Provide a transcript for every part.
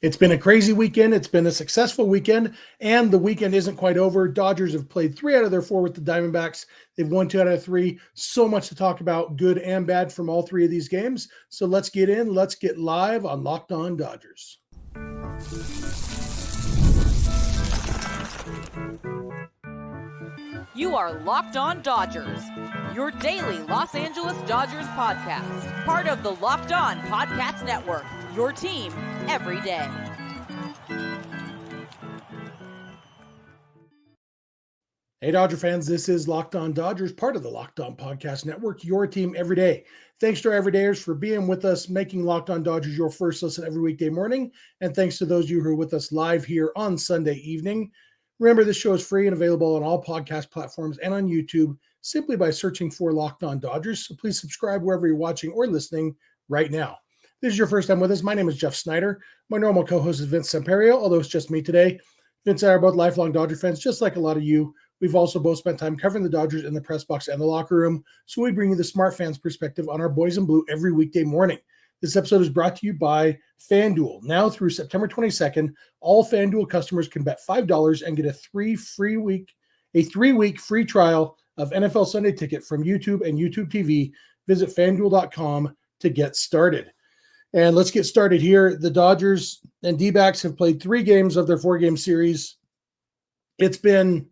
It's been a crazy weekend. It's been a successful weekend, and the weekend isn't quite over. Dodgers have played 3 out of their 4 with the Diamondbacks. They've won 2 out of 3. So much to talk about, good and bad, from all 3 of these games. So let's get in. Let's get live on Locked On Dodgers. You are Locked On Dodgers, your daily Los Angeles Dodgers podcast. Part of the Locked On Podcast Network, your team every day. Hey, Dodger fans, this is Locked On Dodgers, part of the Locked On Podcast Network, your team every day. Thanks to our everydayers for being with us, making Locked On Dodgers your first listen every weekday morning. And thanks to those of you who are with us live here on Sunday evening. Remember, this show is free and available on all podcast platforms and on YouTube simply by searching for Locked On Dodgers. So please subscribe wherever you're watching or listening right now. If this is your first time with us, my name is Jeff Snyder. My normal co-host is Vince Samperio, although it's just me today. Vince and I are both lifelong Dodger fans, just like a lot of you. We've also both spent time covering the Dodgers in the press box and the locker room, so we bring you the smart fans perspective on our boys in blue every weekday morning. This episode is brought to you by FanDuel. Now through September 22nd, all FanDuel customers can bet $5 and get a 3-week free trial of NFL Sunday Ticket from YouTube and YouTube TV. Visit FanDuel.com to get started. And let's get started here. The Dodgers and DBacks have played 3 games of their 4-game series. It's been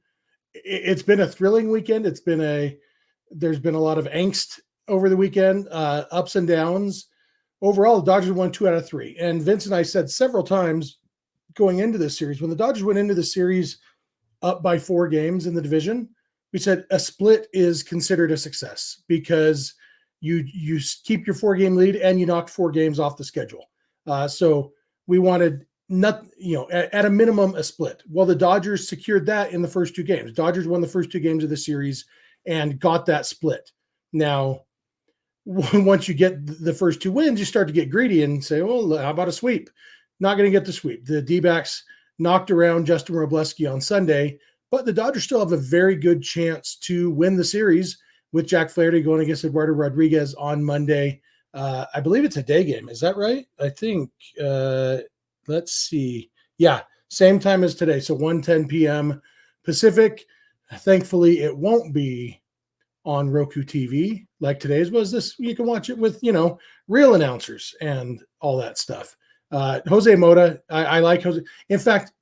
a thrilling weekend. There's been a lot of angst over the weekend, ups and downs. Overall, the Dodgers won 2 out of 3. And Vince and I said several times going into this series, when the Dodgers went into the series up by 4 games in the division, we said a split is considered a success because you keep your 4-game lead and you knocked 4 games off the schedule. So we wanted at a minimum a split. Well, the Dodgers secured that in the first 2 games. Dodgers won the first 2 games of the series and got that split. Now, once you get the first 2 wins, you start to get greedy and say, well, how about a sweep? Not going to get the sweep. The D-backs knocked around Justin Robleski on Sunday, but the Dodgers still have a very good chance to win the series with Jack Flaherty going against Eduardo Rodriguez on Monday. I believe it's a day game. Is that right? I think, let's see. Yeah, same time as today. So 1:10 p.m. Pacific. Thankfully, it won't be on Roku TV like today's was. This, you can watch it with, real announcers and all that stuff. Jose Mota, I like Jose. In fact,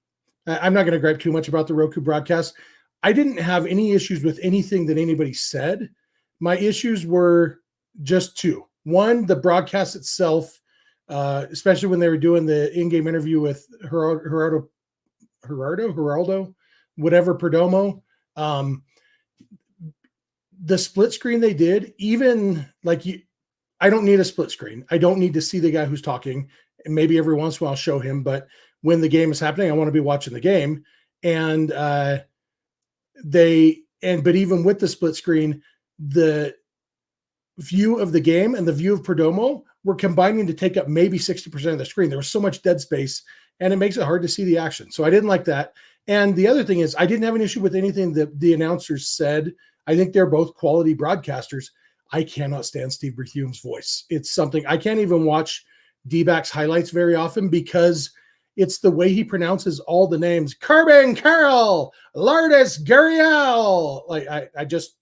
I'm not going to gripe too much about the Roku broadcast. I didn't have any issues with anything that anybody said. My issues were just 2. One, the broadcast itself, especially when they were doing the in-game interview with Geraldo, whatever, Perdomo. The split screen they did, even like I don't need a split screen. I don't need to see the guy who's talking. And maybe every once in a while I'll show him, but when the game is happening, I want to be watching the game. And but even with the split screen, the view of the game and the view of Perdomo were combining to take up maybe 60% of the screen. There was so much dead space, and it makes it hard to see the action. So I didn't like that. And the other thing is, I didn't have an issue with anything that the announcers said. I think they're both quality broadcasters. I cannot stand Steve Berthiaume's voice. It's something I can't even watch D-backs highlights very often because it's the way he pronounces all the names. Corbin Carroll, Lourdes Gurriel. Like I just,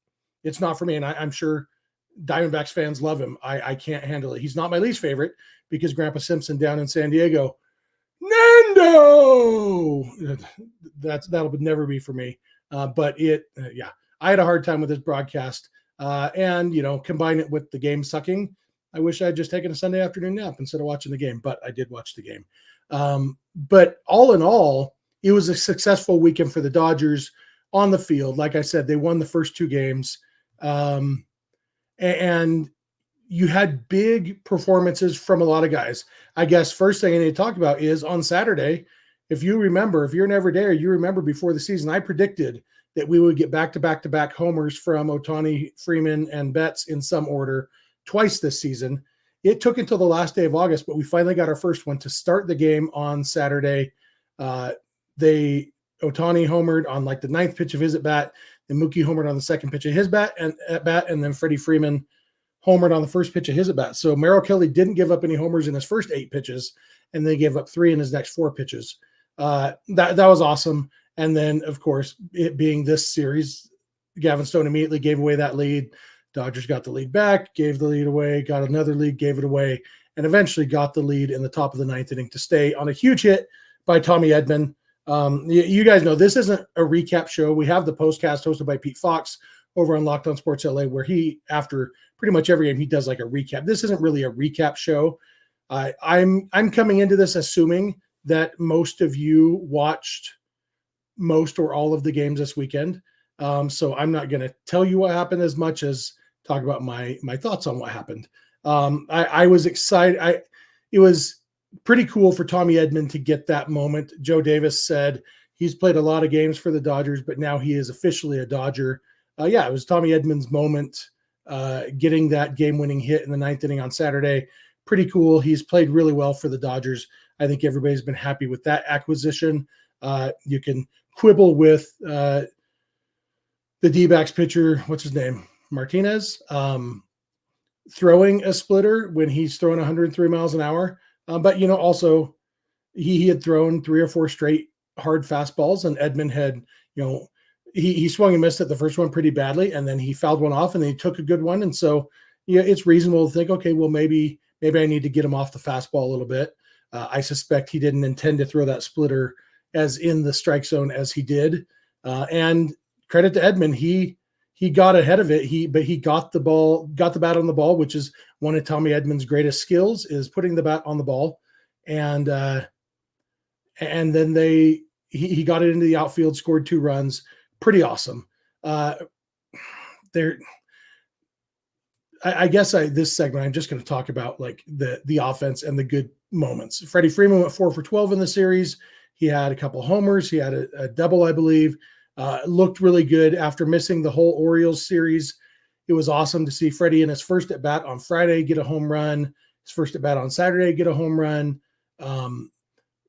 it's not for me. And I'm sure Diamondbacks fans love him. I can't handle it. He's not my least favorite because Grandpa Simpson down in San Diego, Nando. That'll never be for me. But I had a hard time with this broadcast. And combine it with the game sucking. I wish I had just taken a Sunday afternoon nap instead of watching the game, but I did watch the game. But all in all, it was a successful weekend for the Dodgers on the field. Like I said, they won the first 2 games. And you had big performances from a lot of guys. I guess first thing I need to talk about is on Saturday, if you remember, if you're an everydayer, you remember before the season, I predicted that we would get back-to-back homers from Ohtani, Freeman, and Betts in some order twice this season. It took until the last day of August, but we finally got our first one to start the game on Saturday. Ohtani homered on like the 9th pitch of his at bat, then Mookie homered on the 2nd pitch of his at bat, and then Freddie Freeman homered on the first pitch of his at bat. So Merrill Kelly didn't give up any homers in his first 8 pitches, and they gave up 3 in his next 4 pitches. That was awesome. And then, of course, it being this series, Gavin Stone immediately gave away that lead. Dodgers got the lead back, gave the lead away, got another lead, gave it away, and eventually got the lead in the top of the 9th inning to stay on a huge hit by Tommy Edman. You guys know this isn't a recap show. We have the postcast hosted by Pete Fox over on Locked On Sports LA, where he, after pretty much every game, he does like a recap. This isn't really a recap show. I'm coming into this assuming that most of you watched most or all of the games this weekend. So I'm not going to tell you what happened as much as talk about my thoughts on what happened. I was excited. It was pretty cool for Tommy Edman to get that moment. Joe Davis said he's played a lot of games for the Dodgers, but now he is officially a Dodger. It was Tommy Edman's moment, getting that game-winning hit in the 9th inning on Saturday. Pretty cool. He's played really well for the Dodgers. I think everybody's been happy with that acquisition. You can quibble with the DBacks pitcher, what's his name? Martinez, throwing a splitter when he's throwing 103 miles an hour. But, also he had thrown 3 or 4 straight hard fastballs, and Edman had, he swung and missed at the first one pretty badly, and then he fouled one off, and then he took a good one. And so, it's reasonable to think, okay, well, maybe I need to get him off the fastball a little bit. I suspect he didn't intend to throw that splitter as in the strike zone as he did. And credit to Edman, he got ahead of it. But he got the bat on the ball, which is one of Tommy Edman's greatest skills, is putting the bat on the ball. And then he got it into the outfield, scored 2 runs. Pretty awesome. This segment, I'm just going to talk about like the offense and the good moments. Freddie Freeman went 4 for 12 in the series. He had a couple homers. He had a double, I believe. Looked really good after missing the whole Orioles series. It was awesome to see Freddie in his first at bat on Friday get a home run. His first at bat on Saturday get a home run.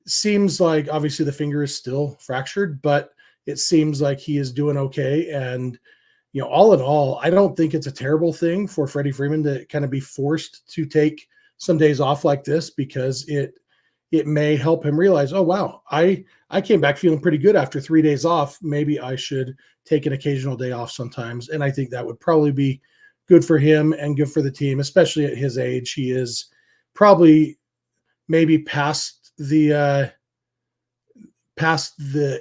Seems like obviously the finger is still fractured, but it seems like he is doing okay. And all in all, I don't think it's a terrible thing for Freddie Freeman to kind of be forced to take some days off like this, because it may help him realize, oh, wow, I came back feeling pretty good after 3 days off. Maybe I should take an occasional day off sometimes. And I think that would probably be good for him and good for the team, especially at his age. He is probably maybe past the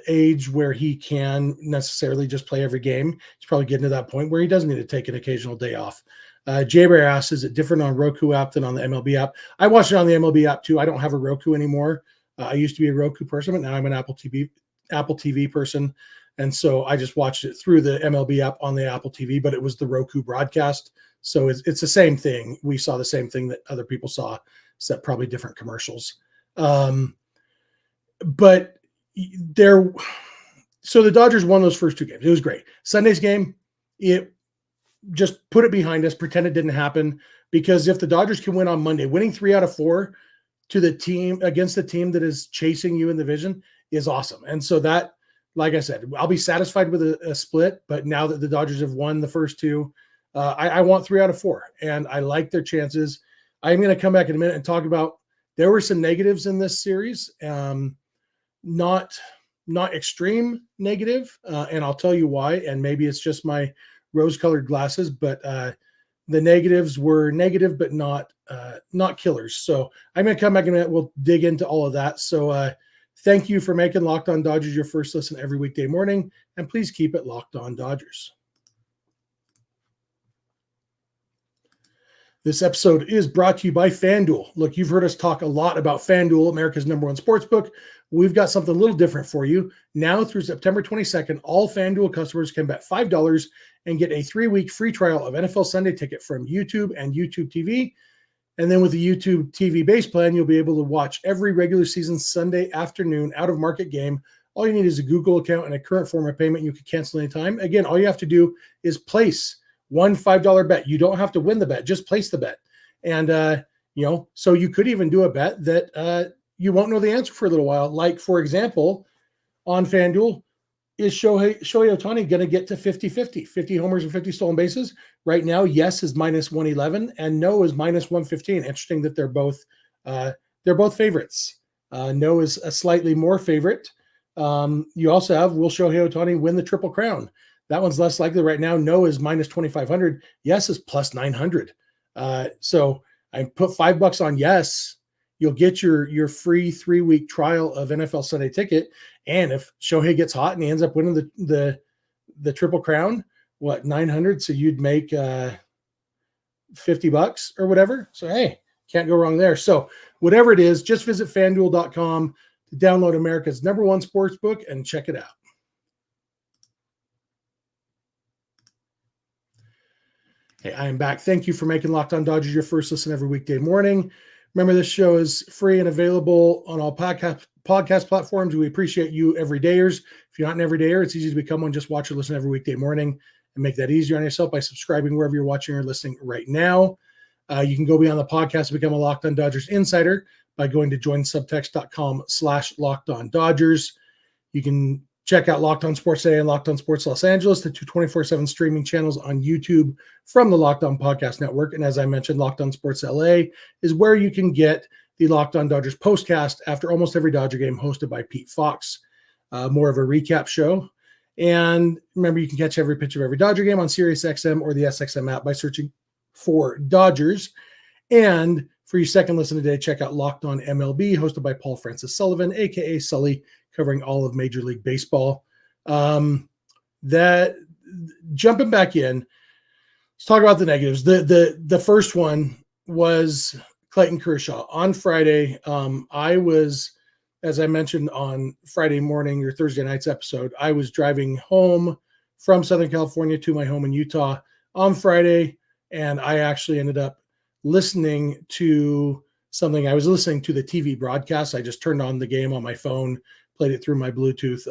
age where he can necessarily just play every game. He's probably getting to that point where he doesn't need to take an occasional day off. J-Bear asks, is it different on Roku app than on the MLB app? I watch it on the MLB app too. I don't have a Roku anymore. I used to be a Roku person, but now I'm an Apple TV person. And so I just watched it through the MLB app on the Apple TV, but it was the Roku broadcast. So it's the same thing. We saw the same thing that other people saw, except probably different commercials. So the Dodgers won those first 2 games. It was great. Sunday's game, it just put it behind us, pretend it didn't happen, because if the Dodgers can win on Monday, winning 3 out of 4 to the team against the team that is chasing you in the division is awesome. And so that, like I said, I'll be satisfied with a split, but now that the Dodgers have won the first 2, I want 3 out of 4, and I like their chances. I'm going to come back in a minute and talk about, there were some negatives in this series, not extreme negative, and I'll tell you why, and maybe it's just my rose-colored glasses, but the negatives were negative, but not killers. So I'm going to come back in a minute. We'll dig into all of that. So thank you for making Locked On Dodgers your first listen every weekday morning, and please keep it Locked On Dodgers. This episode is brought to you by FanDuel. Look, you've heard us talk a lot about FanDuel, America's #1 sportsbook. We've got something a little different for you. Now through September 22nd, all FanDuel customers can bet $5 and get a 3-week free trial of NFL Sunday Ticket from YouTube and YouTube TV. And then with the YouTube TV base plan, you'll be able to watch every regular season Sunday afternoon out-of-market game. All you need is a Google account and a current form of payment you can cancel anytime. Again, all you have to do is place one $5 bet. You don't have to win the bet, just place the bet. And, so you could even do a bet that you won't know the answer for a little while. Like, for example, on FanDuel, is Shohei Ohtani going to get to 50-50, 50 homers and 50 stolen bases? Right now, yes is minus 111 and no is minus 115. Interesting that they're both favorites. No is a slightly more favorite. You also have, will Shohei Ohtani win the Triple Crown? That one's less likely right now. No is minus 2,500. Yes is plus 900. So I put $5 on yes. You'll get your free 3-week trial of NFL Sunday Ticket. And if Shohei gets hot and he ends up winning the Triple Crown, what, 900? So you'd make $50 or whatever. So, hey, can't go wrong there. So whatever it is, just visit FanDuel.com to download America's #1 sports book and check it out. Hey, I am back. Thank you for making Locked On Dodgers your first listen every weekday morning. Remember, this show is free and available on all podcast platforms. We appreciate you everydayers. If you're not an everydayer, it's easy to become one. Just watch or listen every weekday morning and make that easier on yourself by subscribing wherever you're watching or listening right now. You can go beyond the podcast and become a Locked On Dodgers insider by going to joinsubtext.com/LockedOnDodgers. You can check out Locked On Sports Today and Locked On Sports Los Angeles, the two 24/7 streaming channels on YouTube from the Locked On Podcast Network. And as I mentioned, Locked On Sports LA is where you can get the Locked On Dodgers postcast after almost every Dodger game, hosted by Pete Fox. More of a recap show. And remember, you can catch every pitch of every Dodger game on SiriusXM or the SXM app by searching for Dodgers. And for your second listen today, check out Locked On MLB, hosted by Paul Francis Sullivan, a.k.a. Sully, covering all of Major League Baseball. That jumping back in, let's talk about the negatives. The first one was Clayton Kershaw. On Friday, I was, as I mentioned on Friday morning or Thursday night's episode, I was driving home from Southern California to my home in Utah on Friday, and I actually ended up listening to something. I was listening to the TV broadcast. I just turned on the game on my phone, played it through my Bluetooth.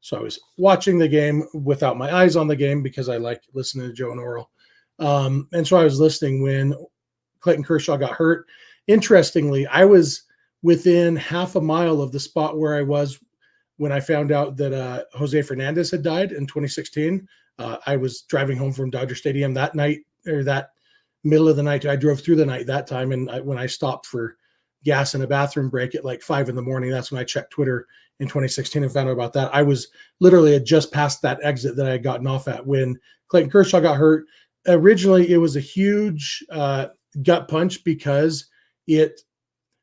So I was watching the game without my eyes on the game because I like listening to Joe and Oral. And so I was listening when Clayton Kershaw got hurt. Interestingly, I was within half a mile of the spot where I was when I found out that Jose Fernandez had died in 2016. I was driving home from Dodger Stadium that night, or that middle of the night. I drove through the night that time. And when I stopped for gas in a bathroom break at like 5 a.m, that's when I checked Twitter in 2016 and found out about that. I was literally just past that exit that I had gotten off at when Clayton Kershaw got hurt. Originally, it was a huge gut punch because it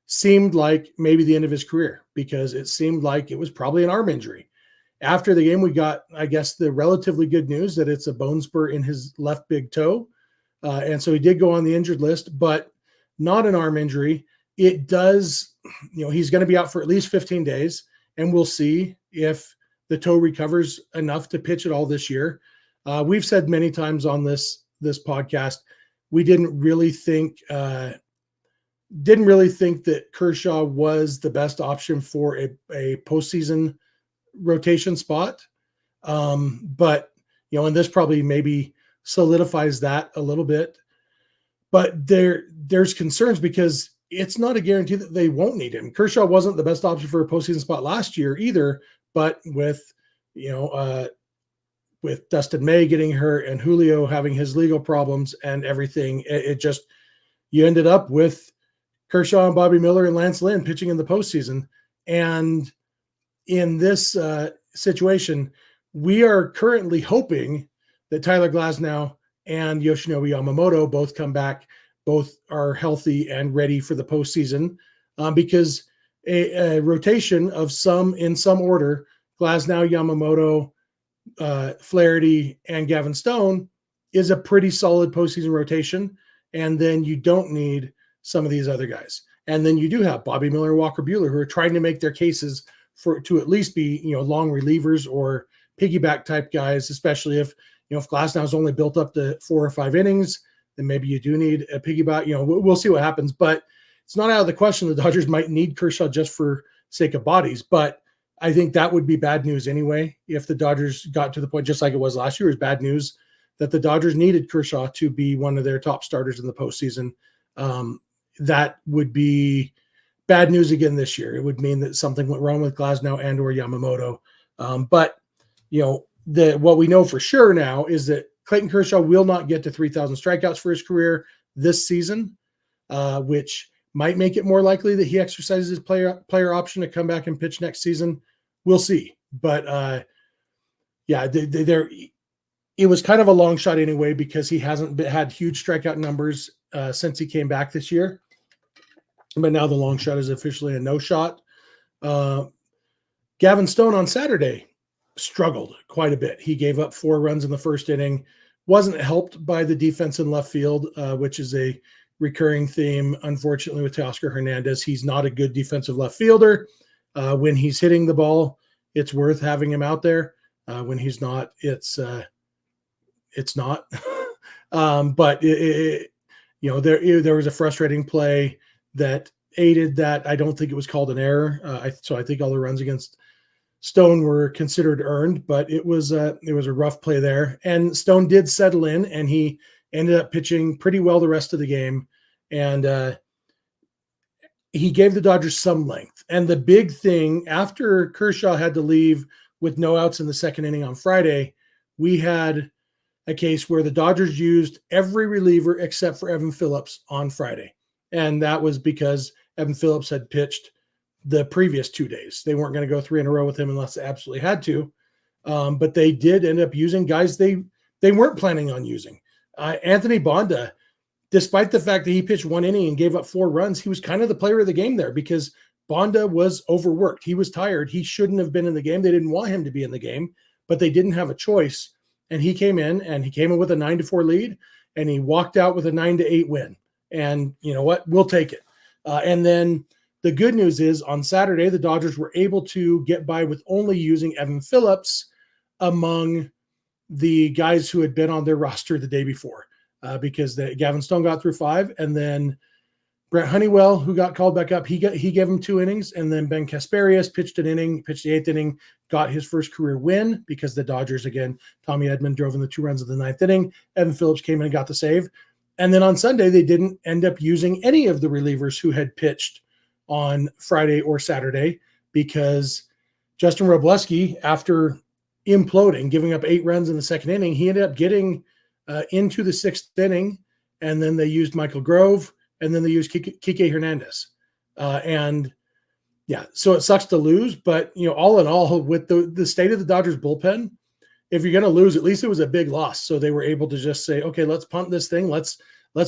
seemed like maybe the end of his career, because it seemed like it was probably an arm injury. After the game, we got, I guess, the relatively good news that it's a bone spur in his left big toe. And so he did go on the injured list, but not an arm injury. It does, he's going to be out for at least 15 days, and we'll see if the toe recovers enough to pitch it all this year. We've said many times on this podcast, we didn't really think that Kershaw was the best option for a postseason rotation spot. But, and this probably maybe solidifies that a little bit. But there's concerns because it's not a guarantee that they won't need him. Kershaw wasn't the best option for a postseason spot last year either, but with Dustin May getting hurt and Julio having his legal problems and everything, you ended up with Kershaw and Bobby Miller and Lance Lynn pitching in the postseason. And in this situation, we are currently hoping that Tyler Glasnow and Yoshinobu Yamamoto both come back, both are healthy and ready for the postseason, because a rotation of in some order, Glasnow, Yamamoto, Flaherty, and Gavin Stone is a pretty solid postseason rotation. And then you don't need some of these other guys. And then you do have Bobby Miller and Walker Buehler, who are trying to make their cases to at least be, long relievers or piggyback type guys, especially if Glasnow is only built up to 4 or 5 innings, then maybe you do need a piggyback. We'll see what happens, but it's not out of the question the Dodgers might need Kershaw just for sake of bodies. But I think that would be bad news anyway. If the Dodgers got to the point, just like it was last year, it was bad news that the Dodgers needed Kershaw to be one of their top starters in the postseason. That would be bad news again this year. It would mean that something went wrong with Glasnow and or Yamamoto. But what we know for sure now is that Clayton Kershaw will not get to 3,000 strikeouts for his career this season, which might make it more likely that he exercises his player option to come back and pitch next season. We'll see. But it was kind of a long shot anyway, because he hasn't had huge strikeout numbers since he came back this year. But now the long shot is officially a no shot. Gavin Stone on Saturday struggled quite a bit. He gave up 4 runs in the first inning, wasn't helped by the defense in left field, which is a recurring theme, unfortunately, with Teoscar Hernandez. He's not a good defensive left fielder. When he's hitting the ball, it's worth having him out there. When he's not, it's not. But there was a frustrating play that aided that. I don't think it was called an error. So I think all the runs against Stone were considered earned, but it was a rough play there. And Stone did settle in, and he ended up pitching pretty well the rest of the game. And he gave the Dodgers some length. And the big thing, after Kershaw had to leave with no outs in the second inning on Friday, we had a case where the Dodgers used every reliever except for Evan Phillips on Friday. And that was because Evan Phillips had pitched the previous 2 days. They weren't going to go 3 in a row with him unless they absolutely had to. But they did end up using guys they weren't planning on using. Anthony Bonda, despite the fact that he pitched 1 inning and gave up 4 runs, he was kind of the player of the game there, because Bonda was overworked. He was tired. He shouldn't have been in the game. They didn't want him to be in the game, but they didn't have a choice. And he came in with a 9-4 lead, and he walked out with a 9-8 win. And you know what? We'll take it. And then the good news is on Saturday, the Dodgers were able to get by with only using Evan Phillips among the guys who had been on their roster the day before, because Gavin Stone got through 5, and then Brent Honeywell, who got called back up, he gave him 2 innings, and then Ben Kasparius pitched the 8th inning, got his first career win, because the Dodgers, again, Tommy Edman drove in the 2 runs of the 9th inning. Evan Phillips came in and got the save. And then on Sunday, they didn't end up using any of the relievers who had pitched on Friday or Saturday, because Justin Robleski, after imploding, giving up 8 runs in the second inning, he ended up getting into the 6th inning, and then they used Michael Grove, and then they used Kike Hernandez. So it sucks to lose, but all in all, with the state of the Dodgers bullpen, if you're going to lose, at least it was a big loss. So they were able to just say, okay, let's punt this thing. Let's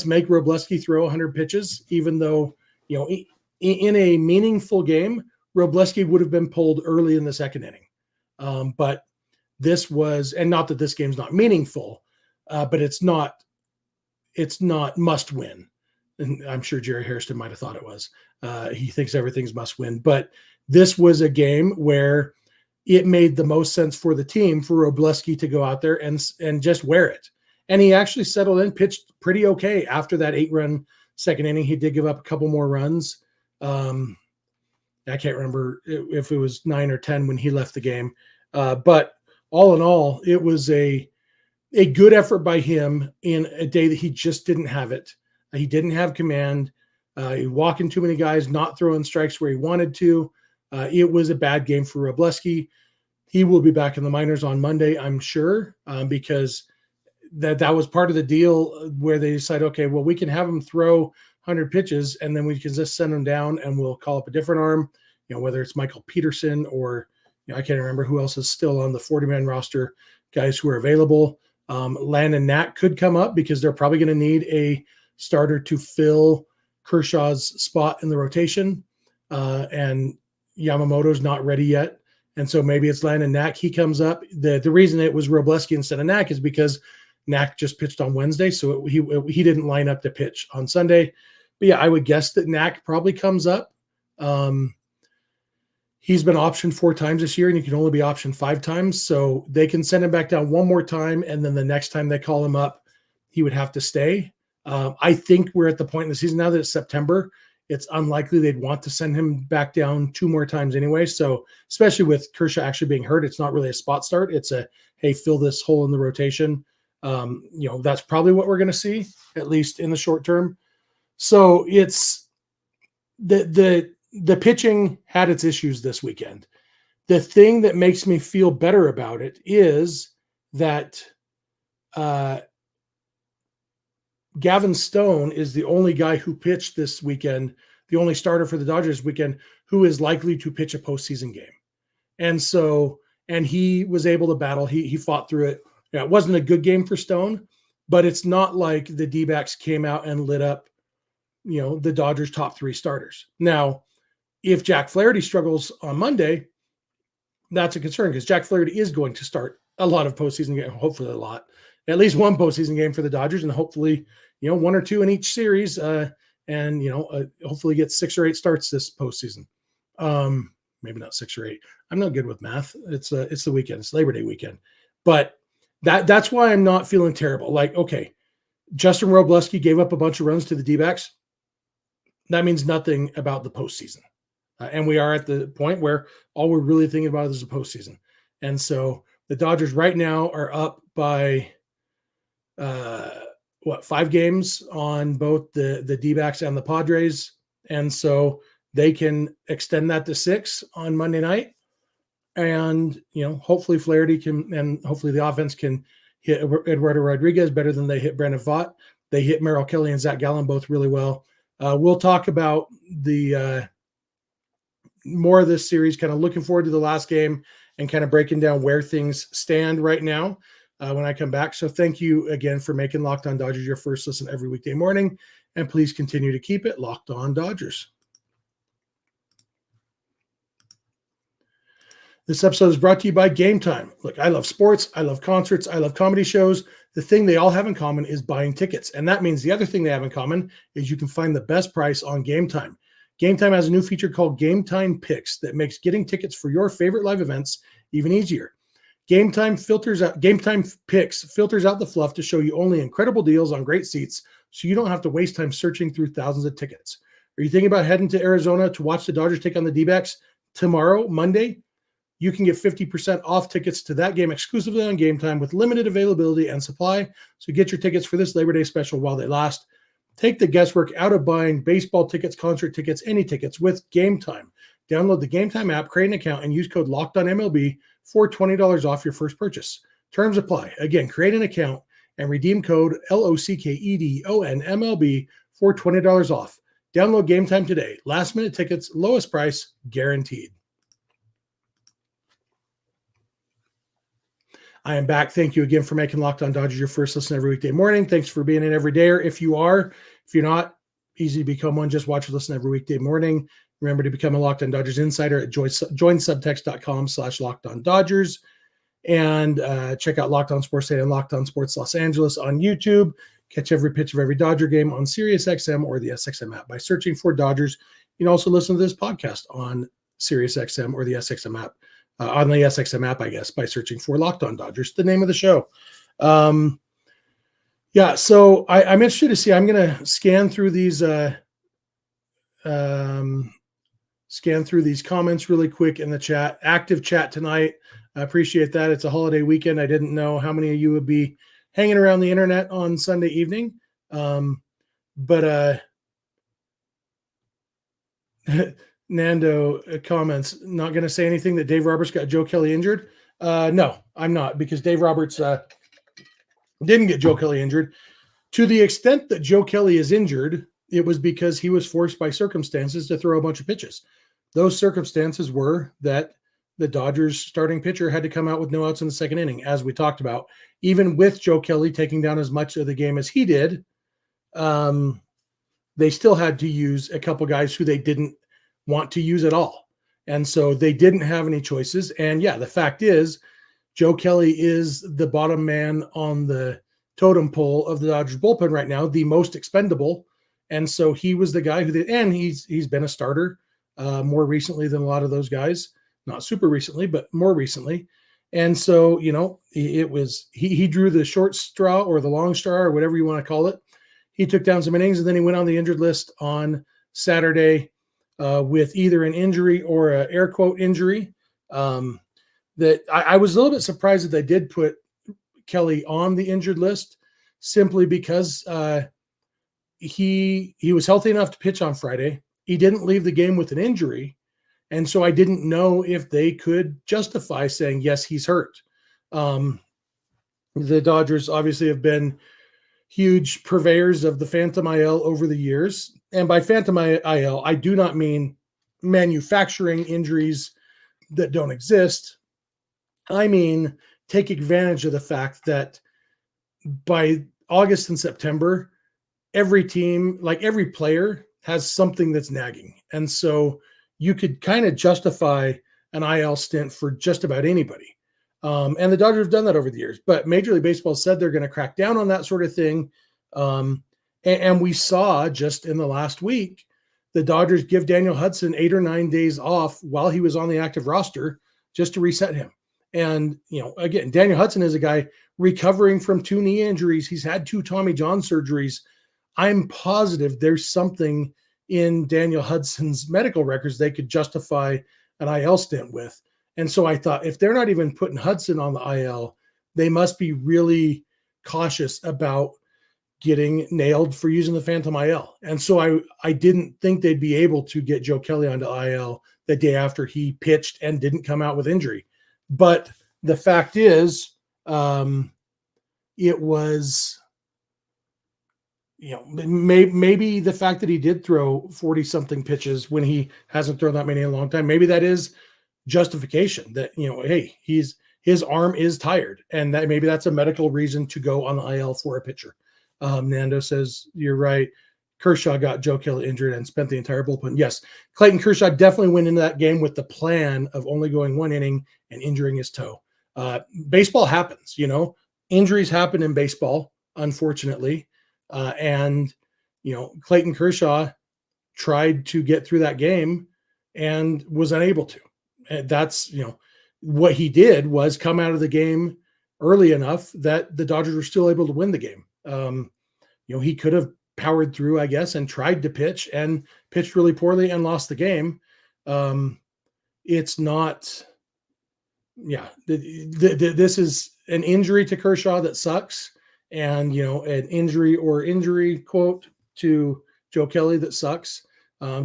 make Robleski throw 100 pitches, even though, in a meaningful game, Robleski would have been pulled early in the second inning. But this was, and not that this game's not meaningful, but it's not must win. And I'm sure Jerry Hairston might have thought it was. He thinks everything's must win, but this was a game where it made the most sense for the team for Robleski to go out there and just wear it. And he actually settled in, pitched pretty okay after that 8-run second inning. He did give up a couple more runs. I can't remember if it was 9 or 10 when he left the game. But all in all, it was a good effort by him in a day that he just didn't have it. He didn't have command. He walking too many guys, not throwing strikes where he wanted to. It was a bad game for Robleski. He will be back in the minors on Monday, I'm sure, because that was part of the deal where they decide, okay, well, we can have him throw 100 pitches, and then we can just send him down, and we'll call up a different arm, whether it's Michael Peterson or I can't remember who else is still on the 40-man roster, guys who are available. Landon Knack could come up, because they're probably going to need a starter to fill Kershaw's spot in the rotation. And Yamamoto's not ready yet. And so maybe it's Landon Knack. He comes up. The reason it was Robleski instead of Knack is because Knack just pitched on Wednesday. So he didn't line up to pitch on Sunday. But yeah, I would guess that Knack probably comes up. He's been optioned 4 times this year, and he can only be optioned 5 times. So they can send him back down one more time. And then the next time they call him up, he would have to stay. I think we're at the point in the season now that it's September. It's unlikely they'd want to send him back down 2 more times anyway. So especially with Kershaw actually being hurt, it's not really a spot start. It's a, hey, fill this hole in the rotation. That's probably what we're going to see, at least in the short term. So it's the pitching had its issues this weekend. the thing that makes me feel better about it is that Gavin Stone is the only guy who pitched this weekend, the only starter for the Dodgers weekend, who is likely to pitch a postseason game. And so, and he was able to battle. He fought through it. Yeah, it wasn't a good game for Stone, but it's not like the D-backs came out and lit up, the Dodgers' top 3 starters. Now, if Jack Flaherty struggles on Monday, that's a concern because Jack Flaherty is going to start a lot of postseason games, hopefully a lot, at least one postseason game for the Dodgers, and hopefully, 1 or 2 in each series, and hopefully get 6 or 8 starts this postseason. Maybe not 6 or 8. I'm not good with math. It's the weekend. It's Labor Day weekend, but that's why I'm not feeling terrible. Like, okay, Justin Robleski gave up a bunch of runs to the D-backs. That means nothing about the postseason. And we are at the point where all we're really thinking about is the postseason. And so the Dodgers right now are up by 5 games on both the D-backs and the Padres. And so they can extend that to 6 on Monday night. And, hopefully Flaherty can, and hopefully the offense can hit Eduardo Rodriguez better than they hit Brandon Pfaadt. They hit Merrill Kelly and Zach Gallen both really well. We'll talk about the more of this series, kind of looking forward to the last game and kind of breaking down where things stand right now when I come back. So thank you again for making Locked On Dodgers your first listen every weekday morning. And please continue to keep it Locked On Dodgers. This episode is brought to you by GameTime. Look, I love sports. I love concerts. I love comedy shows. The thing they all have in common is buying tickets. And that means the other thing they have in common is you can find the best price on GameTime. GameTime has a new feature called GameTime Picks that makes getting tickets for your favorite live events even easier. GameTime Picks filters out the fluff to show you only incredible deals on great seats so you don't have to waste time searching through thousands of tickets. Are you thinking about heading to Arizona to watch the Dodgers take on the D-backs tomorrow, Monday? You can get 50% off tickets to that game exclusively on GameTime with limited availability and supply. So get your tickets for this Labor Day special while they last. Take the guesswork out of buying baseball tickets, concert tickets, any tickets with GameTime. Download the GameTime app, create an account, and use code LOCKEDONMLB for $20 off your first purchase. Terms apply. Again, create an account and redeem code LOCKEDONMLB for $20 off. Download GameTime today. Last minute tickets, lowest price, guaranteed. I am back. Thank you again for making Locked On Dodgers your first listen every weekday morning. Thanks for being in every day. Or if you're not, easy to become one. Just watch or listen every weekday morning. Remember to become a Locked On Dodgers insider at joinsubtext.com/Locked On Dodgers. And check out Locked On Sports Day and Locked On Sports Los Angeles on YouTube. Catch every pitch of every Dodger game on SiriusXM or the SXM app by searching for Dodgers. You can also listen to this podcast on SiriusXM or the SXM app. On the SXM app, I guess, by searching for Locked On Dodgers, the name of the show. So I'm interested to see. I'm going to scan through these comments really quick in the chat. Active chat tonight. I appreciate that. It's a holiday weekend. I didn't know how many of you would be hanging around the internet on Sunday evening. Nando comments, not going to say anything that Dave Roberts got Joe Kelly injured. No, I'm not, because Dave Roberts didn't get Joe Kelly injured. To the extent that Joe Kelly is injured, it was because he was forced by circumstances to throw a bunch of pitches. Those circumstances were that the Dodgers starting pitcher had to come out with no outs in the second inning, as we talked about. Even with Joe Kelly taking down as much of the game as he did, they still had to use a couple guys who they didn't want to use at all. And so they didn't have any choices. And yeah, the fact is Joe Kelly is the bottom man on the totem pole of the Dodgers bullpen right now, the most expendable. And so he was the guy he's been a starter more recently than a lot of those guys, not super recently, but more recently. And so, it was, he drew the short straw or the long straw or whatever you want to call it. He took down some innings and then he went on the injured list on Saturday, with either an injury or an air quote injury. That I was a little bit surprised that they did put Kelly on the injured list, simply because he was healthy enough to pitch on Friday. He didn't leave the game with an injury. And so I didn't know if they could justify saying, yes, he's hurt. The Dodgers obviously have been huge purveyors of the phantom IL over the years. And by phantom IL, I do not mean manufacturing injuries that don't exist. I mean, take advantage of the fact that by August and September, every team, like every player, has something that's nagging. And so you could kind of justify an IL stint for just about anybody. And the Dodgers have done that over the years. But Major League Baseball said they're going to crack down on that sort of thing. And we saw just in the last week, the Dodgers give Daniel Hudson 8 or 9 days off while he was on the active roster just to reset him. And, again, Daniel Hudson is a guy recovering from 2 knee injuries. He's had 2 Tommy John surgeries. I'm positive there's something in Daniel Hudson's medical records they could justify an IL stint with. And so I thought, if they're not even putting Hudson on the IL, they must be really cautious about getting nailed for using the phantom IL. And so I didn't think they'd be able to get Joe Kelly onto IL the day after he pitched and didn't come out with injury. But the fact is, it was, maybe the fact that he did throw 40 something pitches when he hasn't thrown that many in a long time, maybe that is justification that, hey, his arm is tired, and that maybe that's a medical reason to go on the IL for a pitcher. Nando says, you're right. Kershaw got Joe Kelly injured and spent the entire bullpen. Yes, Clayton Kershaw definitely went into that game with the plan of only going 1 inning and injuring his toe. Baseball happens, injuries happen in baseball, unfortunately. And Clayton Kershaw tried to get through that game and was unable to. And that's, what he did was come out of the game early enough that the Dodgers were still able to win the game. He could have powered through, I guess, and tried to pitch and pitched really poorly and lost the game. It's not, this is an injury to Kershaw that sucks. And, an injury quote to Joe Kelly that sucks.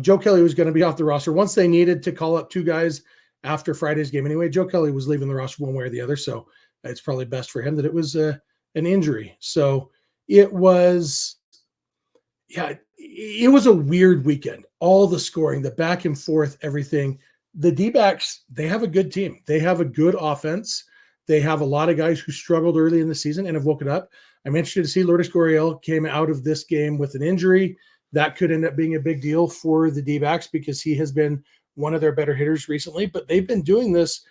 Joe Kelly was going to be off the roster once they needed to call up 2 guys after Friday's game. Anyway, Joe Kelly was leaving the roster one way or the other. So it's probably best for him that it was an injury. So it was, it was a weird weekend. All the scoring, the back and forth, everything. The DBacks, they have a good team. They have a good offense. They have a lot of guys who struggled early in the season and have woken up. I'm interested to see Lourdes Gurriel came out of this game with an injury. That could end up being a big deal for the DBacks because he has been one of their better hitters recently. But they've been doing this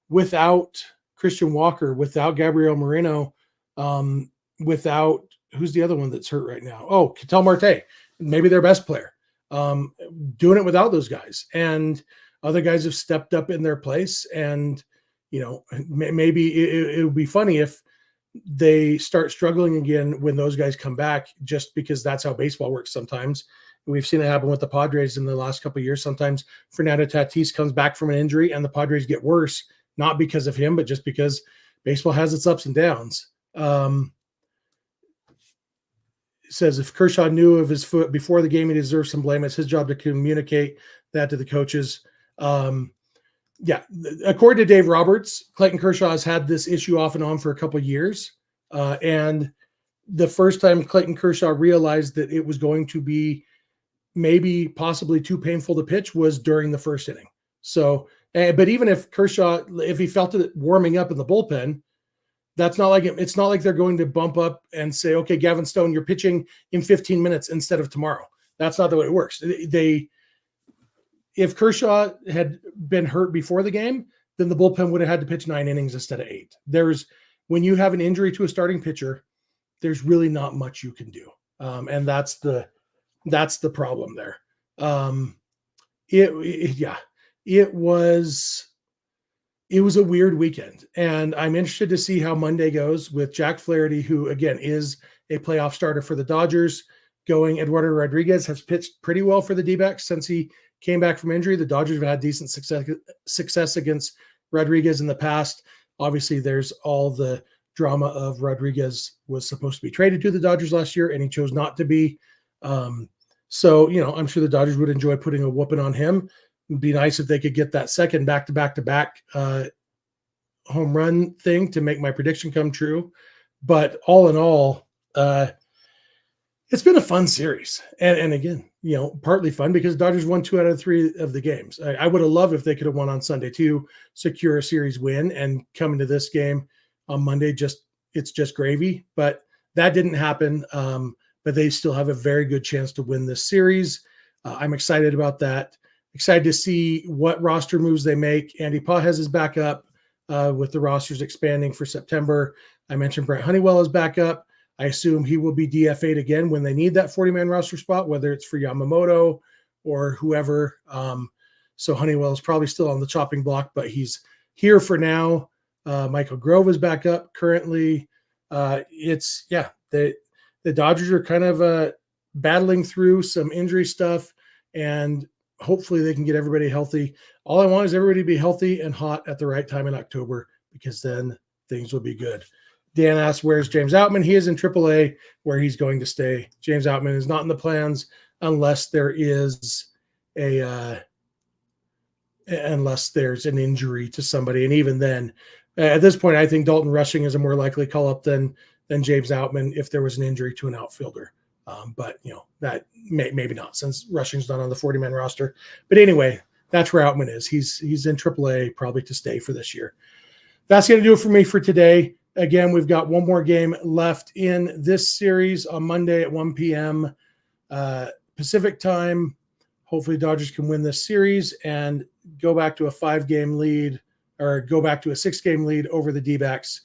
without Christian Walker, without Gabriel Moreno, without – who's the other one that's hurt right now? Oh, Ketel Marte, maybe their best player. Doing it without those guys. And other guys have stepped up in their place. And, maybe it would be funny if they start struggling again when those guys come back, just because that's how baseball works sometimes. We've seen it happen with the Padres in the last couple of years. Sometimes Fernando Tatis comes back from an injury and the Padres get worse, not because of him, but just because baseball has its ups and downs. Says if Kershaw knew of his foot before the game, he deserves some blame. It's his job to communicate that to the coaches. According to Dave Roberts, Clayton Kershaw has had this issue off and on for a couple of years. And the first time Clayton Kershaw realized that it was going to be maybe possibly too painful to pitch was during the first inning. So, but even if Kershaw, if he felt it warming up in the bullpen, that's not like it's not like they're going to bump up and say, okay, Gavin Stone, you're pitching in 15 minutes instead of tomorrow. That's not the way it works. If Kershaw had been hurt before the game, then the bullpen would have had to pitch 9 innings instead of 8. When you have an injury to a starting pitcher, there's really not much you can do. And that's the problem there. It was a weird weekend, and I'm interested to see how Monday goes with Jack Flaherty, who again is a playoff starter for the Dodgers, going. Eduardo Rodriguez has pitched pretty well for the D-backs since he came back from injury. The Dodgers have had decent success against Rodriguez in the past. Obviously, there's all the drama of Rodriguez was supposed to be traded to the Dodgers last year, and he chose not to be. So, I'm sure the Dodgers would enjoy putting a whooping on him. It'd be nice if they could get that second back-to-back-to-back home run thing to make my prediction come true. But all in all, it's been a fun series. And again, partly fun because Dodgers won 2 out of 3 of the games. I would have loved if they could have won on Sunday too, secure a series win, and come into this game on Monday, it's just gravy. But that didn't happen. But they still have a very good chance to win this series. I'm excited about that. Excited to see what roster moves they make. Andy Pages is back up with the rosters expanding for September. I mentioned Brent Honeywell is back up. I assume he will be DFA'd again when they need that 40-man roster spot, whether it's for Yamamoto or whoever. So Honeywell is probably still on the chopping block, but he's here for now. Michael Grove is back up currently. The Dodgers are kind of battling through some injury stuff, and hopefully they can get everybody healthy. All I want is everybody to be healthy and hot at the right time in October, because then things will be good. Dan asks, where's James Outman? He is in AAA, where he's going to stay. James Outman is not in the plans unless there's an injury to somebody. And even then, at this point, I think Dalton Rushing is a more likely call-up than James Outman if there was an injury to an outfielder. But that maybe not, since Rushing's not on the 40-man roster. But anyway, that's where Outman is. He's in AAA, probably to stay for this year. That's going to do it for me for today. Again, we've got one more game left in this series on Monday at 1 p.m. Pacific time. Hopefully Dodgers can win this series and go back to a 5-game lead, or go back to a 6-game lead over the DBacks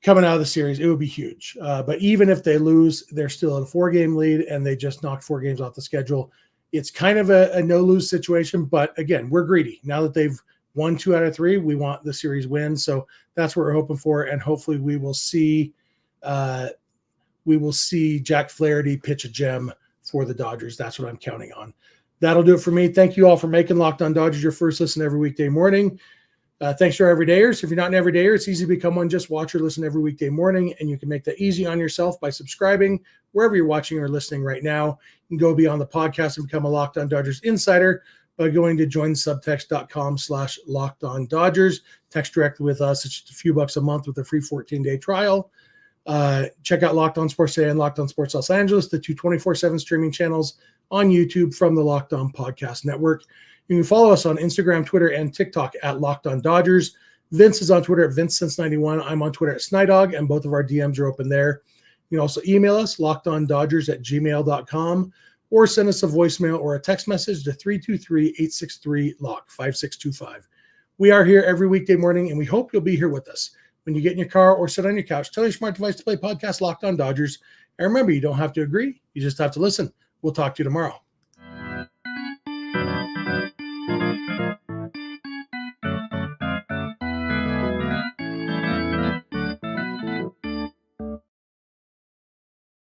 coming out of the series. It would be huge. But even if they lose, they're still at a 4-game lead, and they just knocked 4 games off the schedule. It's kind of a no-lose situation, but again, we're greedy. Now that they've won 2 out of 3, we want the series win. So that's what we're hoping for, and hopefully we will see Jack Flaherty pitch a gem for the Dodgers. That's what I'm counting on. That'll do it for me. Thank you all for making Locked On Dodgers your first listen every weekday morning. Thanks to our everydayers. If you're not an everydayer, it's easy to become one. Just watch or listen every weekday morning, and you can make that easy on yourself by subscribing wherever you're watching or listening right now. You can go beyond the podcast and become a Locked On Dodgers insider by going to joinsubtext.com/LockedOnDodgers. Text directly with us. It's just a few bucks a month with a free 14-day trial. Check out Locked On Sports Today and Locked On Sports Los Angeles, the two 24/7 streaming channels on YouTube from the Locked On Podcast Network. You can follow us on Instagram, Twitter, and TikTok at Locked On Dodgers. Vince is on Twitter at VinceSense91. I'm on Twitter at Snydog, and both of our DMs are open there. You can also email us, lockedondodgers@gmail.com, or send us a voicemail or a text message to 323-863-LOCK, 5625. We are here every weekday morning, and we hope you'll be here with us. When you get in your car or sit on your couch, tell your smart device to play podcast Locked On Dodgers. And remember, you don't have to agree. You just have to listen. We'll talk to you tomorrow.